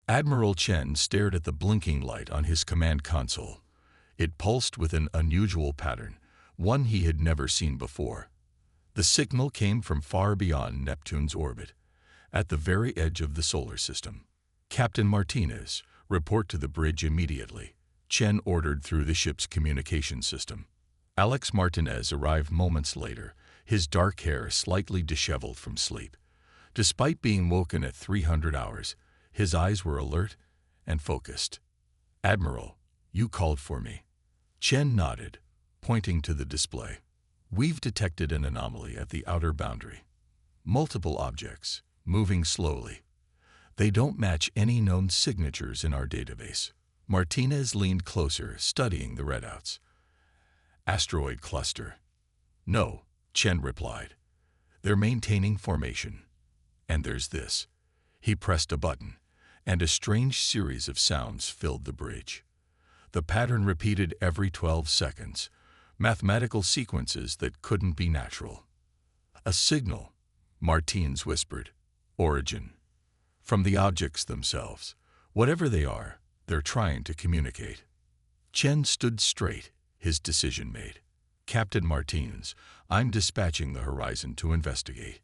Admiral Chen stared at the blinking light on his command console. It pulsed with an unusual pattern, one he had never seen before. The signal came from far beyond Neptune's orbit, at the very edge of the solar system. "Captain Martinez, report to the bridge immediately," Chen ordered through the ship's communication system. Alex Martinez arrived moments later, his dark hair slightly disheveled from sleep. Despite being woken at 300 hours, his eyes were alert and focused. "Admiral, you called for me." Chen nodded, pointing to the display. "We've detected an anomaly at the outer boundary. Multiple objects, moving slowly. They don't match any known signatures in our database." Martinez leaned closer, studying the readouts. "Asteroid cluster." "No," Chen replied. "They're maintaining formation. And there's this." He pressed a button, and a strange series of sounds filled the bridge. The pattern repeated every 12 seconds, mathematical sequences that couldn't be natural. "A signal," Martinez whispered. "Origin. From the objects themselves. Whatever they are, they're trying to communicate." Chen stood straight, his decision made. "Captain Martinez, I'm dispatching the Horizon to investigate.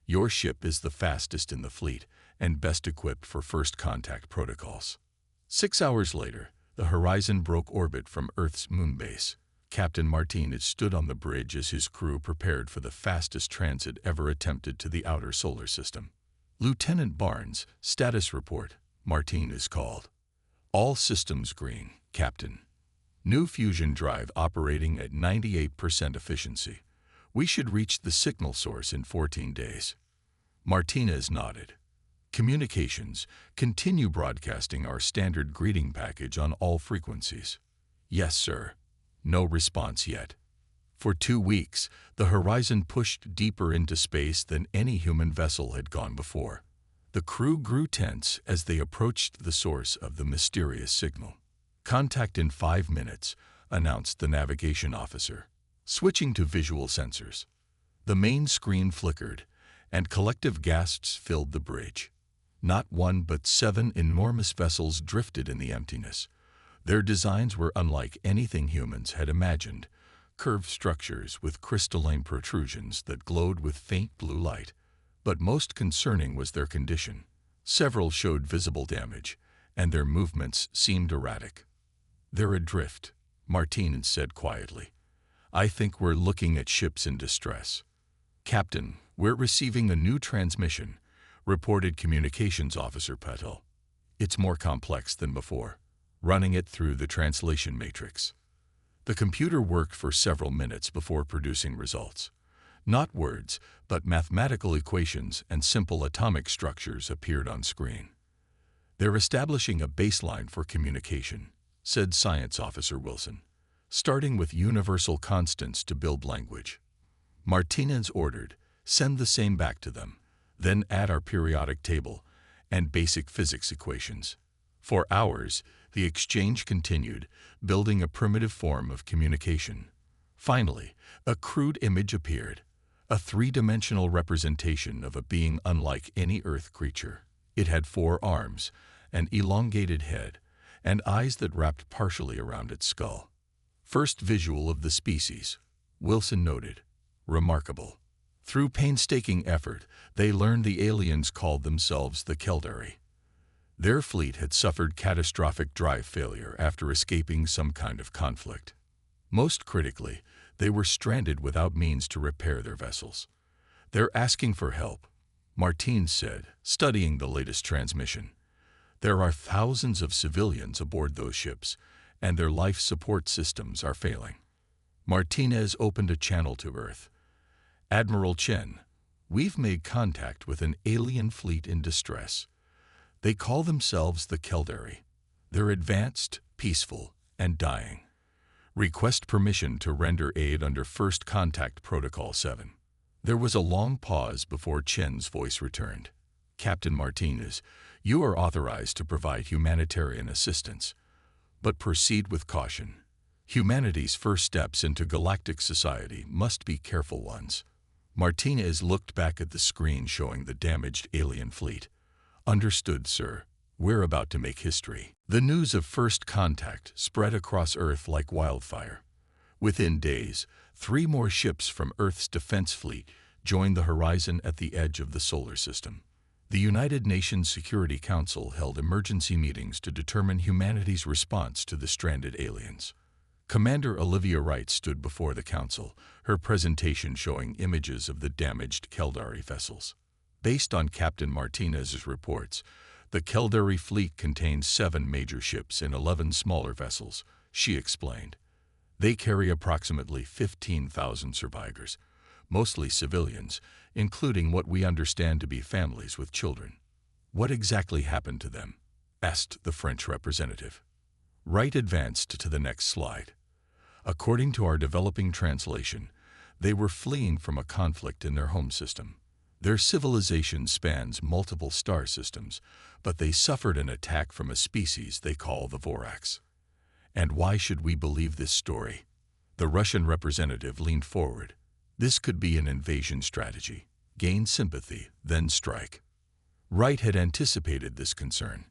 Your ship is the fastest in the fleet and best equipped for first contact protocols." 6 hours later, the Horizon broke orbit from Earth's moon base. Captain Martinez stood on the bridge as his crew prepared for the fastest transit ever attempted to the outer solar system. "Lieutenant Barnes, status report," Martinez called. "All systems green, Captain. New fusion drive operating at 98% efficiency. We should reach the signal source in 14 days. Martinez nodded. "Communications, continue broadcasting our standard greeting package on all frequencies." "Yes, sir." No response yet. For 2 weeks, the Horizon pushed deeper into space than any human vessel had gone before. The crew grew tense as they approached the source of the mysterious signal. "Contact in 5 minutes," announced the navigation officer. Switching to visual sensors, the main screen flickered, and collective gasps filled the bridge. Not one but 7 enormous vessels drifted in the emptiness. Their designs were unlike anything humans had imagined, curved structures with crystalline protrusions that glowed with faint blue light. But most concerning was their condition. Several showed visible damage, and their movements seemed erratic. "They're adrift," Martinez said quietly. "I think we're looking at ships in distress." "Captain, we're receiving a new transmission," reported Communications Officer Patel. "It's more complex than before, running it through the translation matrix." The computer worked for several minutes before producing results. Not words, but mathematical equations and simple atomic structures appeared on screen. "They're establishing a baseline for communication," said Science Officer Wilson, "starting with universal constants to build language." Martinez ordered, "Send the same back to them, then add our periodic table and basic physics equations." For hours, the exchange continued, building a primitive form of communication. Finally, a crude image appeared, a 3-dimensional representation of a being unlike any Earth creature. It had 4 arms, an elongated head, and eyes that wrapped partially around its skull. "First visual of the species," Wilson noted. "Remarkable." Through painstaking effort, they learned the aliens called themselves the Keldari. Their fleet had suffered catastrophic drive failure after escaping some kind of conflict. Most critically, they were stranded without means to repair their vessels. "They're asking for help," Martinez said, studying the latest transmission. "There are thousands of civilians aboard those ships, and their life support systems are failing." Martinez opened a channel to Earth. "Admiral Chen, we've made contact with an alien fleet in distress. They call themselves the Keldari. They're advanced, peaceful, and dying. Request permission to render aid under First Contact Protocol 7. There was a long pause before Chen's voice returned. "Captain Martinez, you are authorized to provide humanitarian assistance, but proceed with caution. Humanity's first steps into galactic society must be careful ones." Martinez looked back at the screen showing the damaged alien fleet. "Understood, sir," We're about to make history. The news of first contact spread across Earth like wildfire. Within days, 3 more ships from Earth's defense fleet joined the horizon at the edge of the solar system. The United Nations Security Council held emergency meetings to determine humanity's response to the stranded aliens. Commander Olivia Wright stood before the council, her presentation showing images of the damaged Caldari vessels. Based on Captain Martinez's reports, the Caldari fleet contains 7 major ships and 11 smaller vessels, she explained. They carry approximately 15,000 survivors, mostly civilians, including what we understand to be families with children. What exactly happened to them? Asked the French representative. Wright advanced to the next slide. According to our developing translation, they were fleeing from a conflict in their home system. Their civilization spans multiple star systems, but they suffered an attack from a species they call the Orcs. And why should we believe this story? The Russian representative leaned forward. This could be an invasion strategy. Gain sympathy, then strike. Wright had anticipated this concern.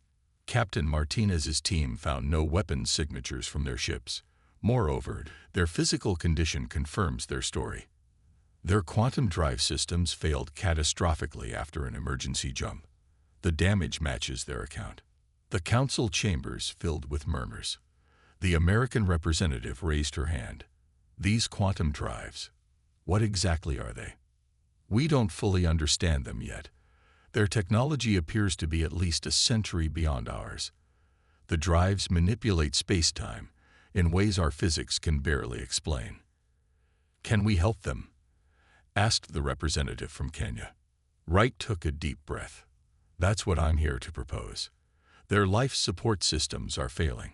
Captain Martinez's team found no weapon signatures from their ships. Moreover, their physical condition confirms their story. Their quantum drive systems failed catastrophically after an emergency jump. The damage matches their account. The council chambers filled with murmurs. The American representative raised her hand. These quantum drives, what exactly are they? We don't fully understand them yet. Their technology appears to be at least a century beyond ours. The drives manipulate space-time in ways our physics can barely explain. Can we help them? Asked the representative from Kenya. Wright took a deep breath. That's what I'm here to propose. Their life support systems are failing.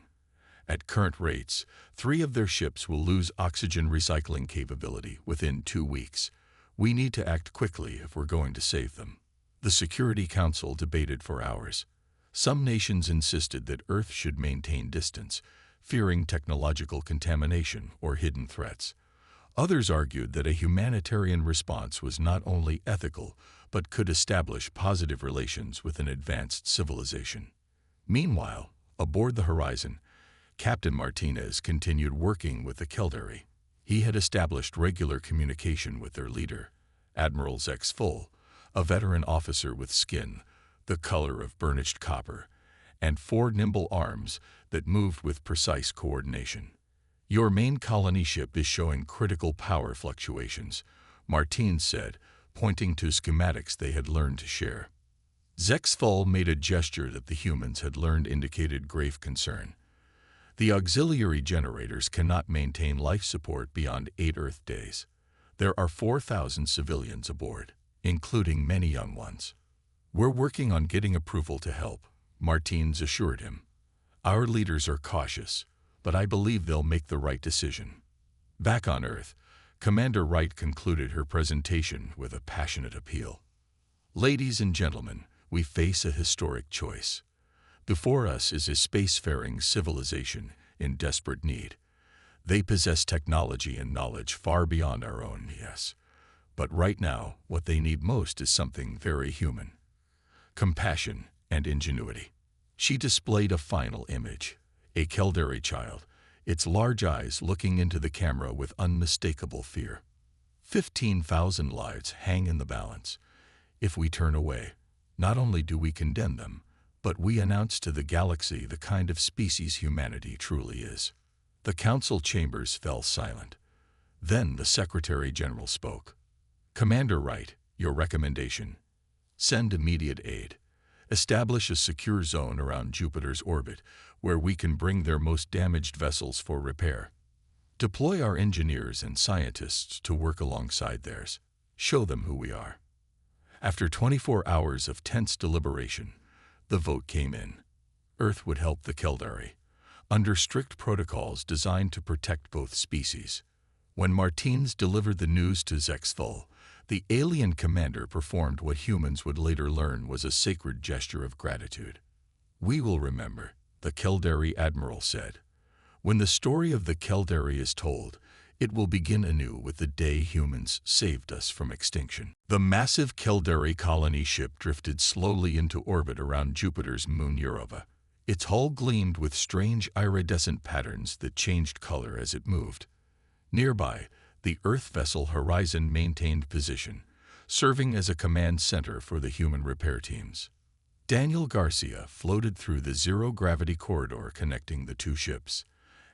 At current rates, 3 of their ships will lose oxygen recycling capability within 2 weeks. We need to act quickly if we're going to save them. The Security Council debated for hours. Some nations insisted that Earth should maintain distance, fearing technological contamination or hidden threats. Others argued that a humanitarian response was not only ethical, but could establish positive relations with an advanced civilization. Meanwhile, aboard the horizon, Captain Martinez continued working with the Caldari. He had established regular communication with their leader, Admiral HFY, a veteran officer with skin the color of burnished copper, and 4 nimble arms that moved with precise coordination. Your main colony ship is showing critical power fluctuations, Martine said, pointing to schematics they had learned to share. HFY made a gesture that the humans had learned indicated grave concern. The auxiliary generators cannot maintain life support beyond 8 Earth days. There are 4,000 civilians aboard, including many young ones. We're working on getting approval to help, Martins assured him. Our leaders are cautious, but I believe they'll make the right decision. Back on Earth, Commander Wright concluded her presentation with a passionate appeal. Ladies and gentlemen, we face a historic choice. Before us is a spacefaring civilization in desperate need. They possess technology and knowledge far beyond our own, yes. But right now, what they need most is something very human. Compassion and ingenuity. She displayed a final image, a Caldari child, its large eyes looking into the camera with unmistakable fear. 15,000 lives hang in the balance. If we turn away, not only do we condemn them, but we announce to the galaxy the kind of species humanity truly is. The council chambers fell silent. Then the Secretary General spoke. Commander Wright, your recommendation. Send immediate aid. Establish a secure zone around Jupiter's orbit where we can bring their most damaged vessels for repair. Deploy our engineers and scientists to work alongside theirs. Show them who we are. After 24 hours of tense deliberation, the vote came in. Earth would help the Caldari, under strict protocols designed to protect both species. When Martins delivered the news to HFY, the alien commander performed what humans would later learn was a sacred gesture of gratitude. We will remember, the Caldari admiral said. When the story of the Caldari is told, It will begin anew with the day humans saved us from extinction. The massive Caldari colony ship drifted slowly into orbit around Jupiter's moon Europa. Its hull gleamed with strange iridescent patterns that changed color as it moved. Nearby, the Earth vessel Horizon maintained position, serving as a command center for the human repair teams. Daniel Garcia floated through the zero-gravity corridor connecting the two ships.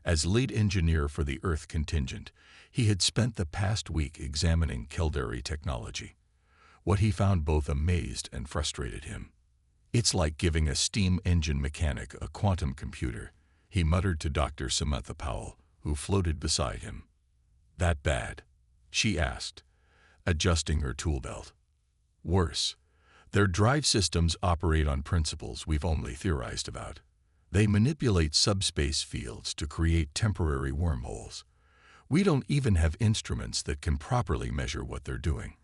As lead engineer for the Earth contingent, he had spent the past week examining Caldari technology. What he found both amazed and frustrated him. "It's like giving a steam engine mechanic a quantum computer," he muttered to Dr. Samantha Powell, who floated beside him. "That bad?" she asked, adjusting her tool belt. "Worse. Their drive systems operate on principles we've only theorized about. They manipulate subspace fields to create temporary wormholes. We don't even have instruments that can properly measure what they're doing."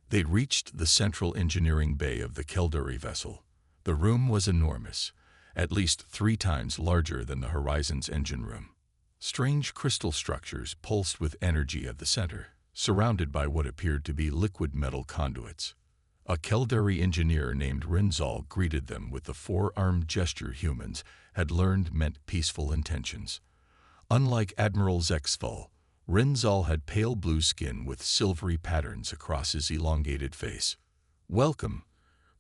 They'd reached the central engineering bay of the Caldari vessel. The room was enormous, at least 3 times larger than the Horizon's engine room. Strange crystal structures pulsed with energy at the center, surrounded by what appeared to be liquid metal conduits. A Caldari engineer named Rinzal greeted them with the four-armed gesture humans had learned meant peaceful intentions. Unlike Admiral Zexful, Rinzal had pale blue skin with silvery patterns across his elongated face. "Welcome,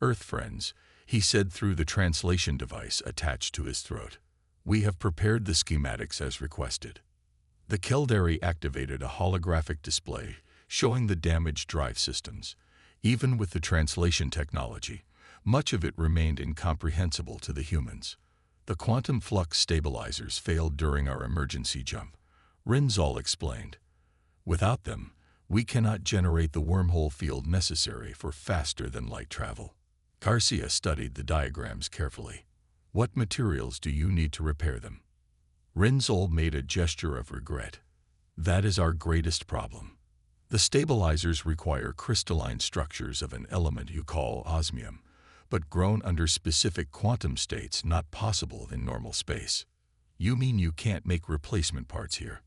Earth friends," he said through the translation device attached to his throat. "We have prepared the schematics as requested." The Caldari activated a holographic display showing the damaged drive systems. Even with the translation technology, much of it remained incomprehensible to the humans. "The quantum flux stabilizers failed during our emergency jump," Rinzal explained. "Without them, we cannot generate the wormhole field necessary for faster-than-light travel." Garcia studied the diagrams carefully. "What materials do you need to repair them?" Rinzal made a gesture of regret. "That is our greatest problem. The stabilizers require crystalline structures of an element you call osmium, but grown under specific quantum states not possible in normal space." "You mean you can't make replacement parts here?"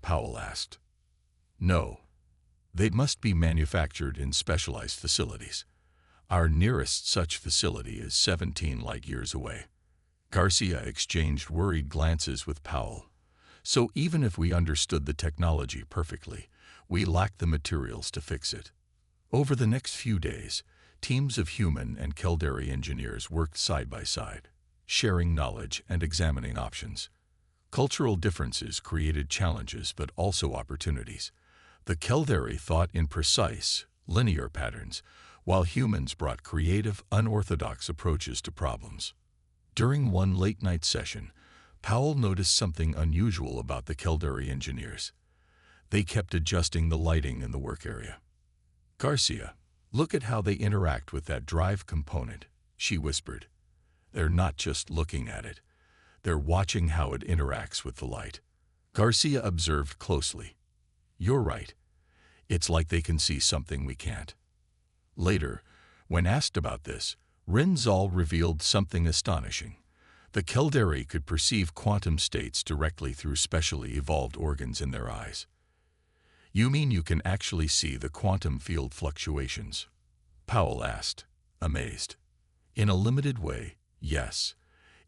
Powell asked. "No. They must be manufactured in specialized facilities. Our nearest such facility is 17 light-years away." Garcia exchanged worried glances with Powell. "So even if we understood the technology perfectly, we lack the materials to fix it." Over the next few days, teams of human and Caldari engineers worked side by side, sharing knowledge and examining options. Cultural differences created challenges but also opportunities. The Caldari thought in precise, linear patterns, while humans brought creative, unorthodox approaches to problems. During one late-night session, Powell noticed something unusual about the Caldari engineers. They kept adjusting the lighting in the work area. "Garcia, look at how they interact with that drive component," she whispered. "They're not just looking at it. They're watching how it interacts with the light." Garcia observed closely. "You're right. It's like they can see something we can't." Later, when asked about this, Rinzal revealed something astonishing. The Caldari could perceive quantum states directly through specially evolved organs in their eyes. "You mean you can actually see the quantum field fluctuations?" Powell asked, amazed. "In a limited way, yes.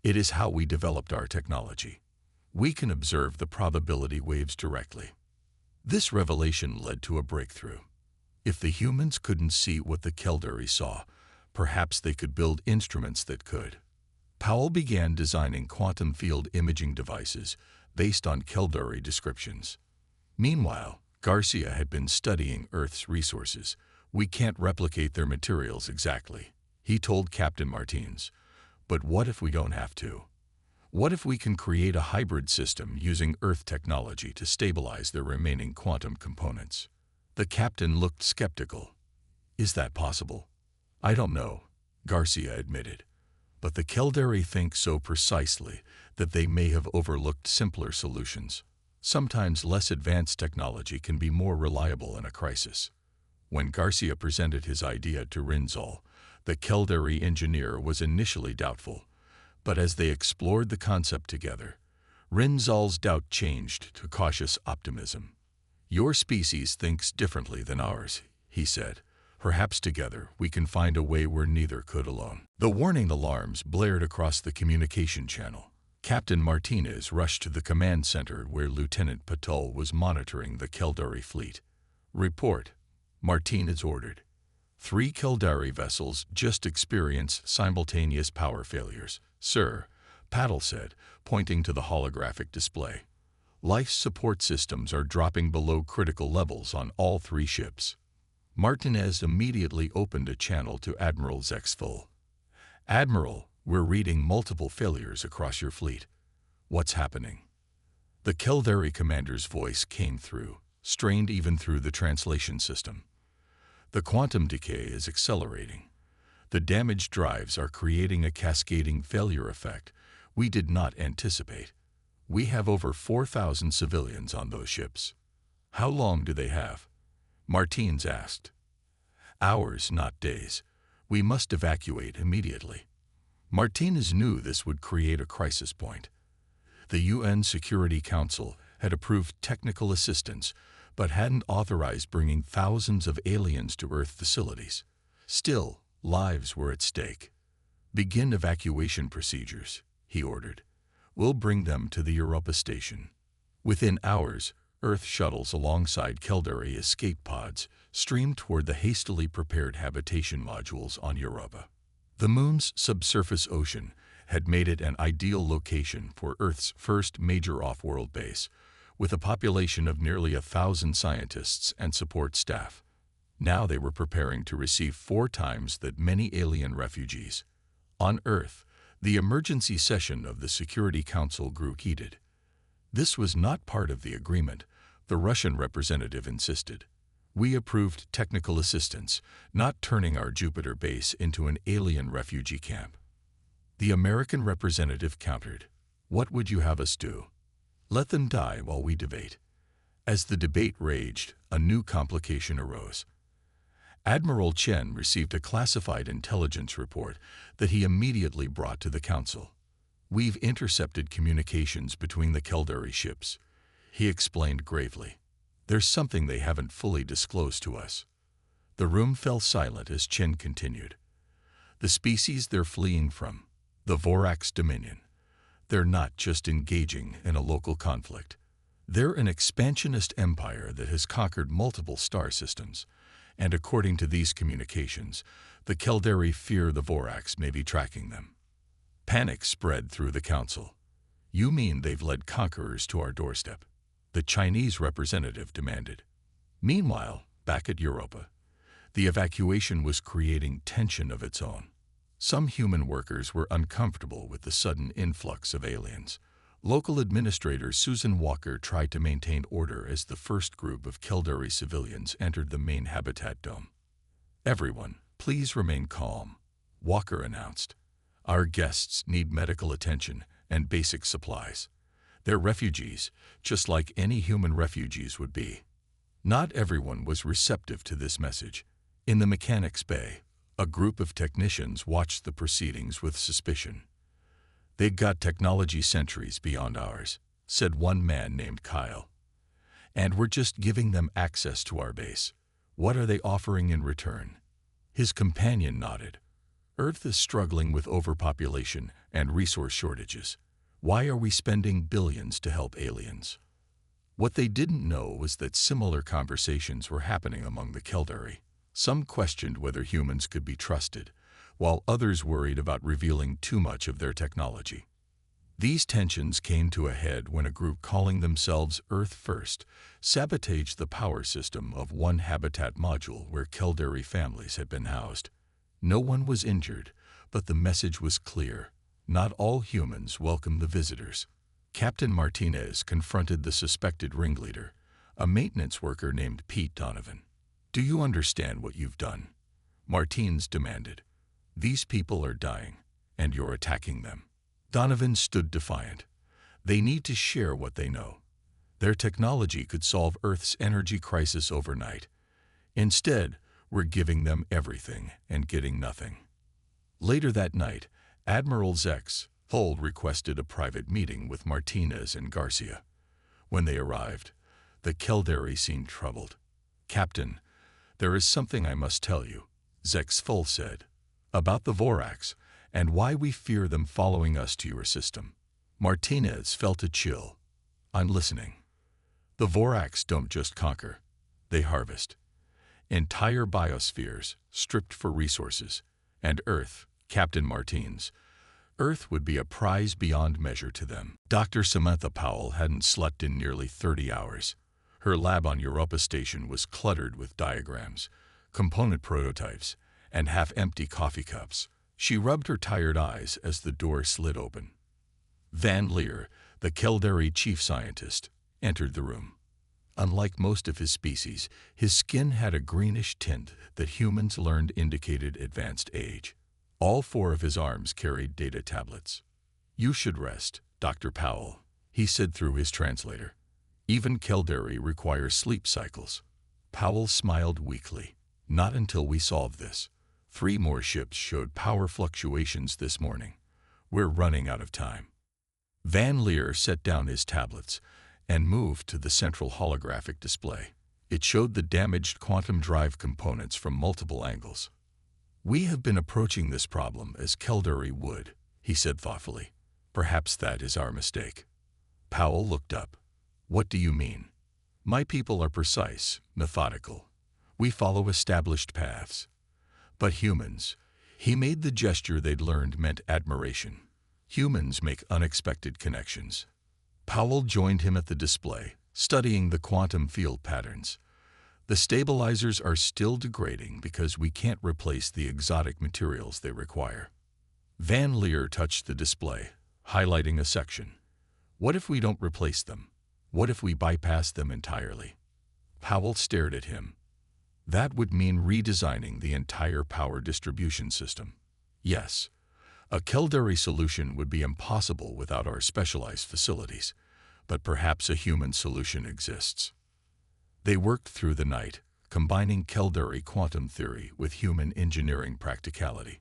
It is how we developed our technology. We can observe the probability waves directly." This revelation led to a breakthrough. If the humans couldn't see what the Caldari saw, perhaps they could build instruments that could. Powell began designing quantum field imaging devices based on Caldari descriptions. Meanwhile, Garcia had been studying Earth's resources. "We can't replicate their materials exactly," he told Captain Martins. "But what if we don't have to? What if we can create a hybrid system using Earth technology to stabilize their remaining quantum components?" The captain looked skeptical. "Is that possible?" "I don't know," Garcia admitted. "But the Caldari think so precisely that they may have overlooked simpler solutions. Sometimes less advanced technology can be more reliable in a crisis." When Garcia presented his idea to Rinzal, the Caldari engineer was initially doubtful, but as they explored the concept together, Rinzal's doubt changed to cautious optimism. "Your species thinks differently than ours," he said. "Perhaps together we can find a way where neither could alone." The warning alarms blared across the communication channel. Captain Martinez rushed to the command center where Lieutenant Patul was monitoring the Keldari fleet. "Report," Martinez ordered. "3 Keldari vessels just experienced simultaneous power failures, sir," Patul said, pointing to the holographic display. "Life support systems are dropping below critical levels on all 3 ships." Martinez immediately opened a channel to Admiral Zexful. "Admiral, we're reading multiple failures across your fleet. What's happening?" The Keldari commander's voice came through, strained even through the translation system. "The quantum decay is accelerating. The damaged drives are creating a cascading failure effect we did not anticipate. We have over 4,000 civilians on those ships." "How long do they have?" Martinez asked. "Hours, not days. We must evacuate immediately." Martinez knew this would create a crisis point. The UN Security Council had approved technical assistance, but hadn't authorized bringing thousands of aliens to Earth facilities. Still, lives were at stake. "Begin evacuation procedures," he ordered. "We'll bring them to the Europa station." Within hours, Earth shuttles alongside Keldari escape pods streamed toward the hastily prepared habitation modules on Europa. The Moon's subsurface ocean had made it an ideal location for Earth's first major off-world base, with a population of nearly 1,000 scientists and support staff. Now they were preparing to receive 4 times that many alien refugees. On Earth, the emergency session of the Security Council grew heated. "This was not part of the agreement," the Russian representative insisted. "We approved technical assistance, not turning our Jupiter base into an alien refugee camp." The American representative countered. "What would you have us do? Let them die while we debate." As the debate raged, a new complication arose. Admiral Chen received a classified intelligence report that he immediately brought to the Council. "We've intercepted communications between the Keldari ships," he explained gravely. "There's something they haven't fully disclosed to us." The room fell silent as Chen continued. "The species they're fleeing from, the Vorac's dominion. They're not just engaging in a local conflict. They're an expansionist empire that has conquered multiple star systems, and according to these communications, the Keldari fear the Vorac's may be tracking them." Panic spread through the Council. "You mean they've led conquerors to our doorstep?" the Chinese representative demanded. Meanwhile, back at Europa, the evacuation was creating tension of its own. Some human workers were uncomfortable with the sudden influx of aliens. Local administrator Susan Walker tried to maintain order as the first group of Keldari civilians entered the main habitat dome. "Everyone, please remain calm," Walker announced. "Our guests need medical attention and basic supplies. They're refugees, just like any human refugees would be." Not everyone was receptive to this message. In the mechanics bay, a group of technicians watched the proceedings with suspicion. "They've got technology centuries beyond ours," said one man named Kyle. "And we're just giving them access to our base. What are they offering in return?" His companion nodded. "Earth is struggling with overpopulation and resource shortages. Why are we spending billions to help aliens?" What they didn't know was that similar conversations were happening among the Keldari. Some questioned whether humans could be trusted, while others worried about revealing too much of their technology. These tensions came to a head when a group calling themselves Earth First sabotaged the power system of one habitat module where Keldari families had been housed. No one was injured, but the message was clear. Not all humans welcome the visitors. Captain Martinez confronted the suspected ringleader, a maintenance worker named Pete Donovan. "Do you understand what you've done?" Martinez demanded. "These people are dying, and you're attacking them." Donovan stood defiant. "They need to share what they know. Their technology could solve Earth's energy crisis overnight. Instead, we're giving them everything and getting nothing." Later that night, Admiral Zexful requested a private meeting with Martinez and Garcia. When they arrived, The Kildare seemed troubled. "Captain, there is something I must tell you," Zexful said, "about the Vorax and why we fear them following us to your system." Martinez felt a chill. "I'm listening." "The Vorax don't just conquer. They harvest. Entire biospheres, stripped for resources. And Earth, Captain Martins, Earth would be a prize beyond measure to them." Dr. Samantha Powell hadn't slept in nearly 30 hours. Her lab on Europa Station was cluttered with diagrams, component prototypes, and half-empty coffee cups. She rubbed her tired eyes as the door slid open. Van Leer, the Kildare chief scientist, entered the room. Unlike most of his species, his skin had a greenish tint that humans learned indicated advanced age. All 4 of his arms carried data tablets. "You should rest, Dr. Powell," he said through his translator. "Even Kildare requires sleep cycles." Powell smiled weakly. "Not until we solve this. 3 more ships showed power fluctuations this morning. We're running out of time." Van Leer set down his tablets and moved to the central holographic display. It showed the damaged quantum drive components from multiple angles. "We have been approaching this problem as Kildare would," he said thoughtfully. "Perhaps that is our mistake." Powell looked up. "What do you mean?" "My people are precise, methodical. We follow established paths. But humans," he made the gesture they'd learned meant admiration. "Humans make unexpected connections." Powell joined him at the display, studying the quantum field patterns. "The stabilizers are still degrading because we can't replace the exotic materials they require." Van Leer touched the display, highlighting a section. "What if we don't replace them? What if we bypass them entirely?" Powell stared at him. "That would mean redesigning the entire power distribution system." "Yes. A Kildare solution would be impossible without our specialized facilities, but perhaps a human solution exists." They worked through the night, combining Kildare quantum theory with human engineering practicality.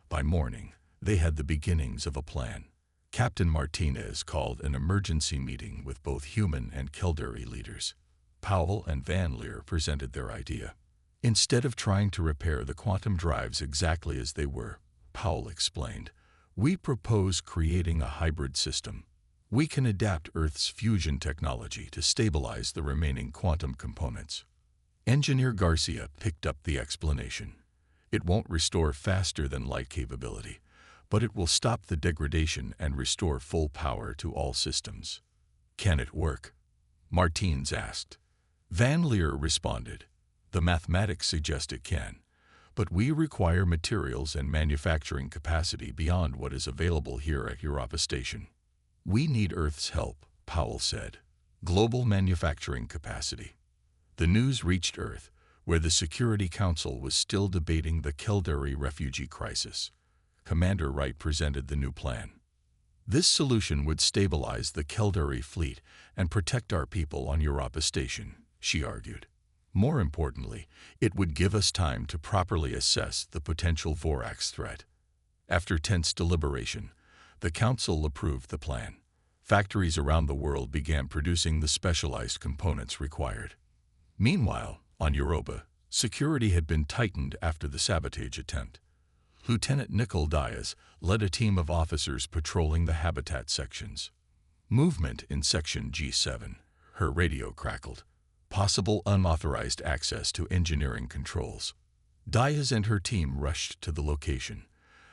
By morning, they had the beginnings of a plan. Captain Martinez called an emergency meeting with both human and Kildare leaders. Powell and Van Leer presented their idea. "Instead of trying to repair the quantum drives exactly as they were," Powell explained, "we propose creating a hybrid system. We can adapt Earth's fusion technology to stabilize the remaining quantum components." Engineer Garcia picked up the explanation. "It won't restore faster than light capability, but it will stop the degradation and restore full power to all systems." "Can it work?" Martins asked. Van Leer responded. "The mathematics suggest it can, but we require materials and manufacturing capacity beyond what is available here at Europa Station." "We need Earth's help," Powell said. "Global manufacturing capacity." The news reached Earth, where the Security Council was still debating the Kildare refugee crisis. Commander Wright presented the new plan. "This solution would stabilize the Kildare fleet and protect our people on Europa Station," she argued. "More importantly, it would give us time to properly assess the potential Vorax threat." After tense deliberation, the Council approved the plan. Factories around the world began producing the specialized components required. Meanwhile, on Europa, security had been tightened after the sabotage attempt. Lieutenant Nicole Diaz led a team of officers patrolling the habitat sections. "Movement in Section G7, her radio crackled. Possible unauthorized access to engineering controls." Diaz and her team rushed to the location.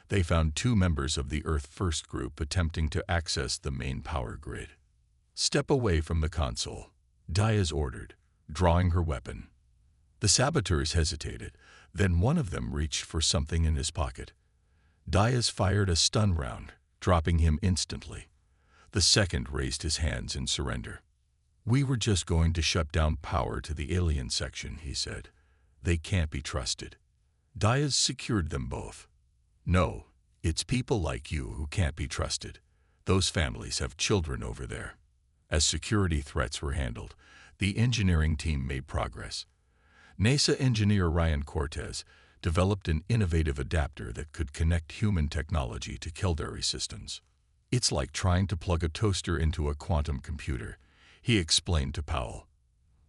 They found 2 members of the Earth First group attempting to access the main power grid. "Step away from the console," Diaz ordered, drawing her weapon. The saboteurs hesitated, then one of them reached for something in his pocket. Diaz fired a stun round, dropping him instantly. The second raised his hands in surrender. "We were just going to shut down power to the alien section," he said. "They can't be trusted." Diaz secured them both. "No, it's people like you who can't be trusted. Those families have children over there." As security threats were handled, the engineering team made progress. NASA engineer Ryan Cortez developed an innovative adapter that could connect human technology to Kildare systems. "It's like trying to plug a toaster into a quantum computer," he explained to Powell.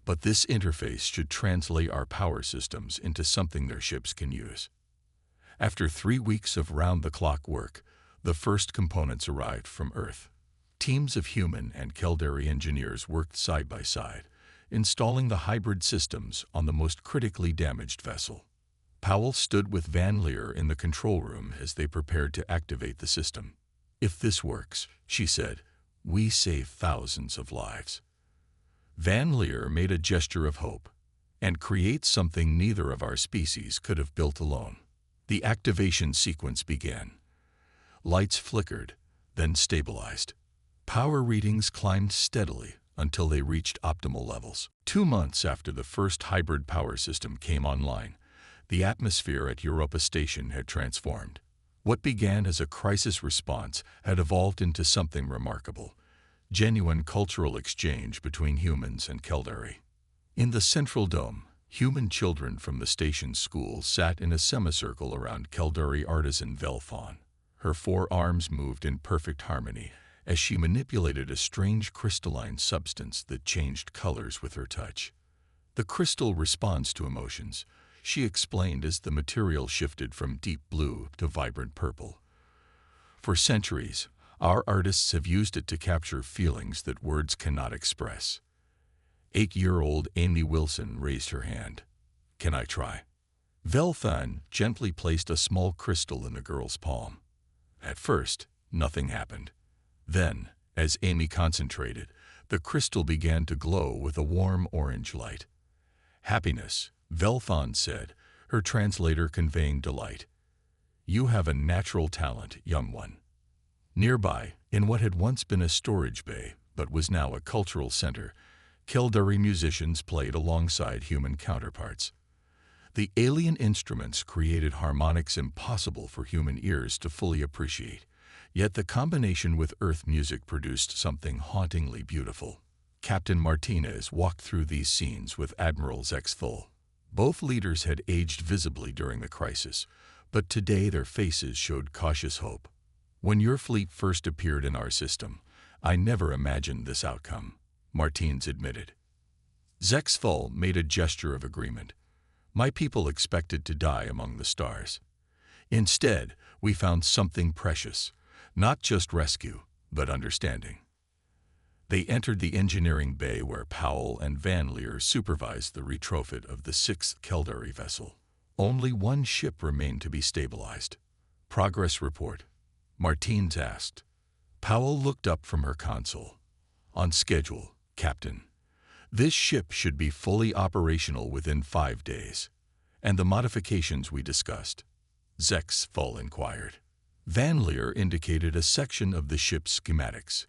But this interface should translate our power systems into something their ships can use. After 3 weeks of round-the-clock work, the first components arrived from Earth. Teams of human and Caldari engineers worked side by side, installing the hybrid systems on the most critically damaged vessel. Powell stood with Van Leer in the control room as they prepared to activate the system. "If this works," she said, "we save thousands of lives." Van Leer made a gesture of hope, "and create something neither of our species could have built alone." The activation sequence began. Lights flickered, then stabilized. Power readings climbed steadily until they reached optimal levels. 2 months after the first hybrid power system came online, the atmosphere at Europa Station had transformed. What began as a crisis response had evolved into something remarkable: genuine cultural exchange between humans and Caldari. In the central dome, human children from the station's school sat in a semicircle around Caldari artisan Velthon. Her 4 arms moved in perfect harmony as she manipulated a strange crystalline substance that changed colors with her touch. "The crystal responds to emotions," she explained as the material shifted from deep blue to vibrant purple. "For centuries, our artists have used it to capture feelings that words cannot express." 8-year-old Amy Wilson raised her hand. "Can I try?" Velthon gently placed a small crystal in the girl's palm. At first, nothing happened. Then, as Amy concentrated, the crystal began to glow with a warm orange light. "Happiness," Velthon said, her translator conveying delight. "You have a natural talent, young one." Nearby, in what had once been a storage bay but was now a cultural center, Caldari musicians played alongside human counterparts. The alien instruments created harmonics impossible for human ears to fully appreciate, yet the combination with Earth music produced something hauntingly beautiful. Captain Martinez walked through these scenes with Admiral Zexthul. Both leaders had aged visibly during the crisis, but today their faces showed cautious hope. "When your fleet first appeared in our system, I never imagined this outcome," Martins admitted. Zexthul made a gesture of agreement. "My people expected to die among the stars. Instead, we found something precious, not just rescue, but understanding." They entered the engineering bay where Powell and Van Leer supervised the retrofit of the 6th Caldari vessel. Only one ship remained to be stabilized. "Progress report?" Martins asked. Powell looked up from her console. "On schedule, Captain. This ship should be fully operational within 5 days." "And the modifications we discussed?" Zexthul inquired. Van Leer indicated a section of the ship's schematics.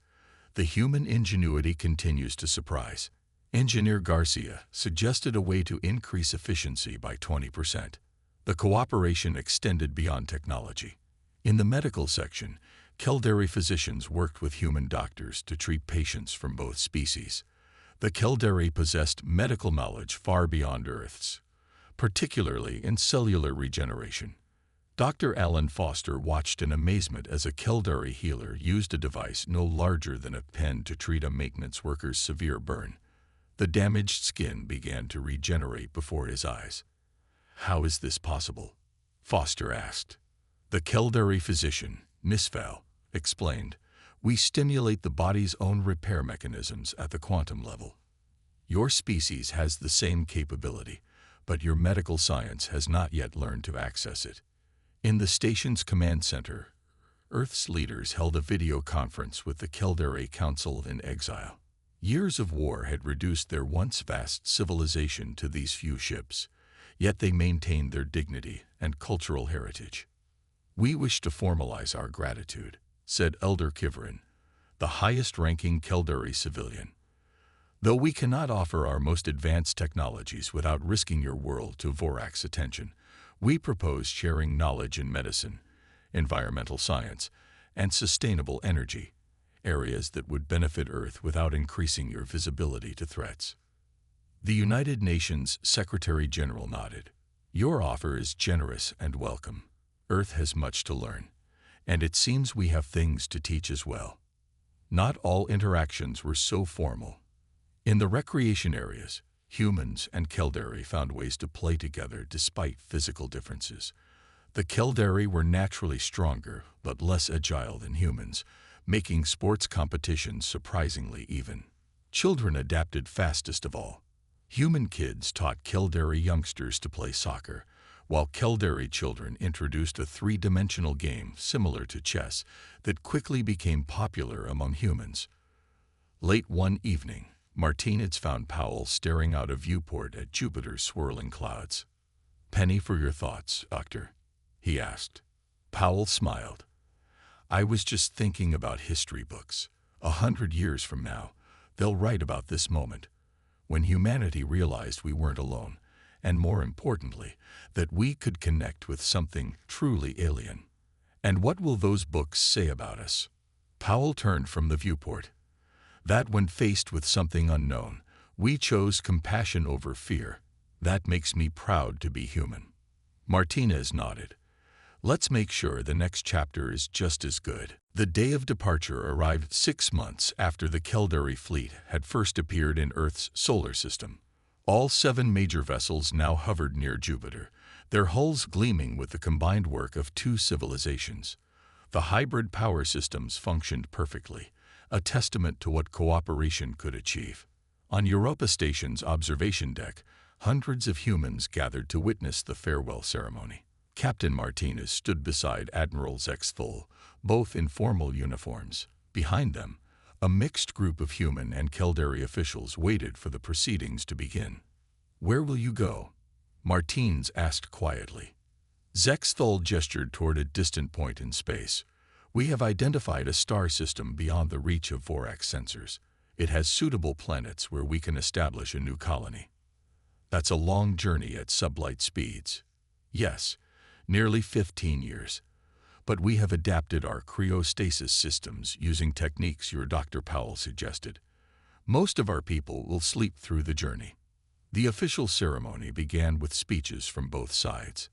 "The human ingenuity continues to surprise. Engineer Garcia suggested a way to increase efficiency by 20%. The cooperation extended beyond technology. In the medical section, Caldari physicians worked with human doctors to treat patients from both species. The Caldari possessed medical knowledge far beyond Earth's, particularly in cellular regeneration." Dr. Alan Foster watched in amazement as a Caldari healer used a device no larger than a pen to treat a maintenance worker's severe burn. The damaged skin began to regenerate before his eyes. "How is this possible?" Foster asked. The Caldari physician, Nisval, explained, "We stimulate the body's own repair mechanisms at the quantum level. Your species has the same capability, but your medical science has not yet learned to access it." In the station's command center, Earth's leaders held a video conference with the Caldari Council in exile. Years of war had reduced their once vast civilization to these few ships, yet they maintained their dignity and cultural heritage. "We wish to formalize our gratitude," said Elder Kivrin, the highest-ranking Caldari civilian. "Though we cannot offer our most advanced technologies without risking your world to Vorak's attention, we propose sharing knowledge in medicine, environmental science, and sustainable energy, areas that would benefit Earth without increasing your visibility to threats." The United Nations Secretary-General nodded. "Your offer is generous and welcome. Earth has much to learn, and it seems we have things to teach as well." Not all interactions were so formal. In the recreation areas, humans and Kildare found ways to play together despite physical differences. The Kildare were naturally stronger but less agile than humans, making sports competitions surprisingly even. Children adapted fastest of all. Human kids taught Kildare youngsters to play soccer, while Kildare children introduced a three-dimensional game similar to chess that quickly became popular among humans. Late one evening, Martinez found Powell staring out a viewport at Jupiter's swirling clouds. "Penny for your thoughts, Doctor?" he asked. Powell smiled. "I was just thinking about history books. 100 years from now, they'll write about this moment, when humanity realized we weren't alone, and more importantly, that we could connect with something truly alien. And what will those books say about us?" Powell turned from the viewport. "That when faced with something unknown, we chose compassion over fear. That makes me proud to be human." Martinez nodded. "Let's make sure the next chapter is just as good." The day of departure arrived 6 months after the Kildare fleet had first appeared in Earth's solar system. All 7 major vessels now hovered near Jupiter, their hulls gleaming with the combined work of 2 civilizations. The hybrid power systems functioned perfectly, a testament to what cooperation could achieve. On Europa Station's observation deck, hundreds of humans gathered to witness the farewell ceremony. Captain Martinez stood beside Admiral Zexful, both in formal uniforms. Behind them, a mixed group of human and Kildare officials waited for the proceedings to begin. "Where will you go?" Martinez asked quietly. Zexful gestured toward a distant point in space. "We have identified a star system beyond the reach of Vorax sensors. It has suitable planets where we can establish a new colony." "That's a long journey at sublight speeds." "Yes, nearly 15 years. But we have adapted our cryostasis systems using techniques your Dr. Powell suggested. Most of our people will sleep through the journey." The official ceremony began with speeches from both sides.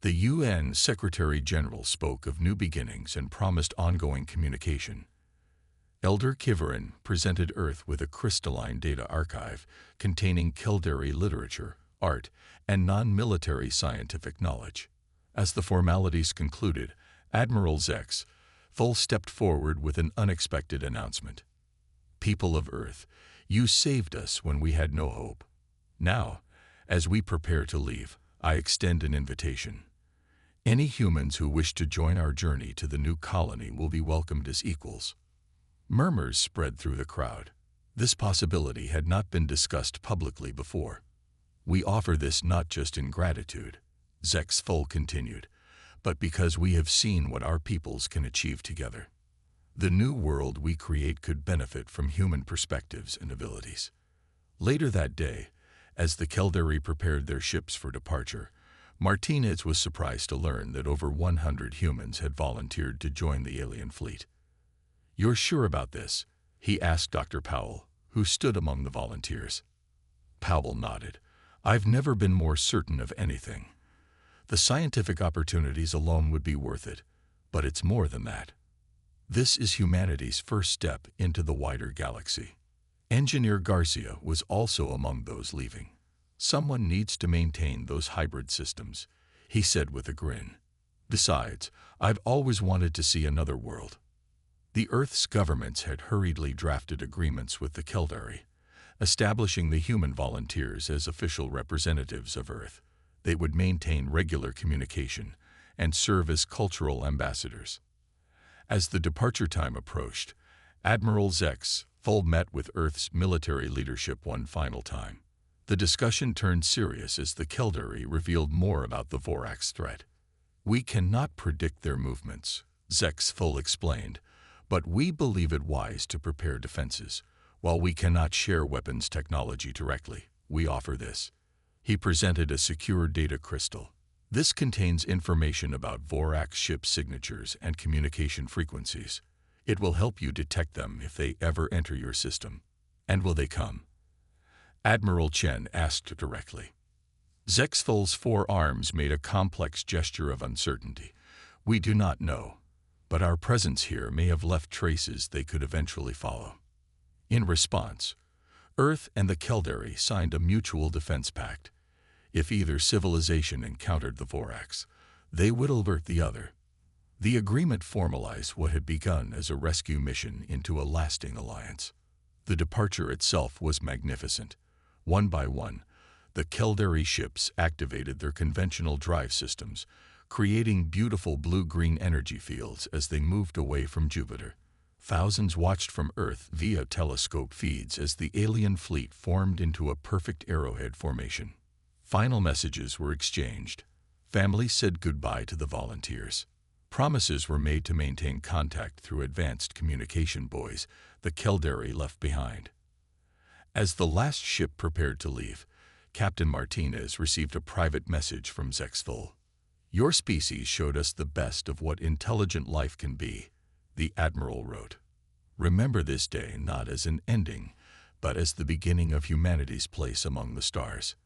The UN Secretary-General spoke of new beginnings and promised ongoing communication. Elder Kivarin presented Earth with a crystalline data archive containing Kildare literature, art, and non-military scientific knowledge. As the formalities concluded, Admiral Zexful stepped forward with an unexpected announcement. "People of Earth, you saved us when we had no hope. Now, as we prepare to leave, I extend an invitation. Any humans who wish to join our journey to the new colony will be welcomed as equals." Murmurs spread through the crowd. This possibility had not been discussed publicly before. "We offer this not just in gratitude," Zexful continued, "but because we have seen what our peoples can achieve together. The new world we create could benefit from human perspectives and abilities." Later that day, as the Kildare prepared their ships for departure, Martinez was surprised to learn that over 100 humans had volunteered to join the alien fleet. "You're sure about this?" he asked Dr. Powell, who stood among the volunteers. Powell nodded. "I've never been more certain of anything. The scientific opportunities alone would be worth it, but it's more than that. This is humanity's first step into the wider galaxy." Engineer Garcia was also among those leaving. "Someone needs to maintain those hybrid systems," he said with a grin. "Besides, I've always wanted to see another world." The Earth's governments had hurriedly drafted agreements with the Kildare, establishing the human volunteers as official representatives of Earth. They would maintain regular communication and serve as cultural ambassadors. As the departure time approached, Admiral Zexful met with Earth's military leadership one final time. The discussion turned serious as the Kildare revealed more about the Vorax threat. "We cannot predict their movements," Zexful explained, "but we believe it wise to prepare defenses. While we cannot share weapons technology directly, we offer this." He presented a secure data crystal. "This contains information about Vorax ship signatures and communication frequencies. It will help you detect them if they ever enter your system." "And will they come?" Admiral Chen asked directly. Zexful's 4 arms made a complex gesture of uncertainty. "We do not know, but our presence here may have left traces they could eventually follow." In response, Earth and the Caldari signed a mutual defense pact. If either civilization encountered the Vorax, they would alert the other. The agreement formalized what had begun as a rescue mission into a lasting alliance. The departure itself was magnificent. One by one, the Caldari ships activated their conventional drive systems, creating beautiful blue-green energy fields as they moved away from Jupiter. Thousands watched from Earth via telescope feeds as the alien fleet formed into a perfect arrowhead formation. Final messages were exchanged. Families said goodbye to the volunteers. Promises were made to maintain contact through advanced communication buoys the Caldari left behind. As the last ship prepared to leave, Captain Martinez received a private message from Zexville. "Your species showed us the best of what intelligent life can be," the Admiral wrote. "Remember this day not as an ending, but as the beginning of humanity's place among the stars."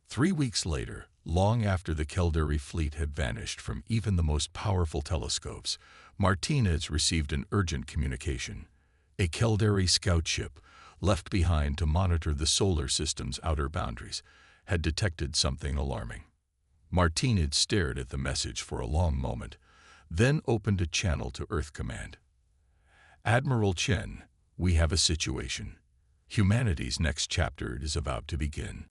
3 weeks later, long after the Caldari fleet had vanished from even the most powerful telescopes, Martinez received an urgent communication. A Caldari scout ship, left behind to monitor the solar system's outer boundaries, had detected something alarming. Martinez stared at the message for a long moment, then opened a channel to Earth Command. "Admiral Chen, we have a situation. Humanity's next chapter is about to begin."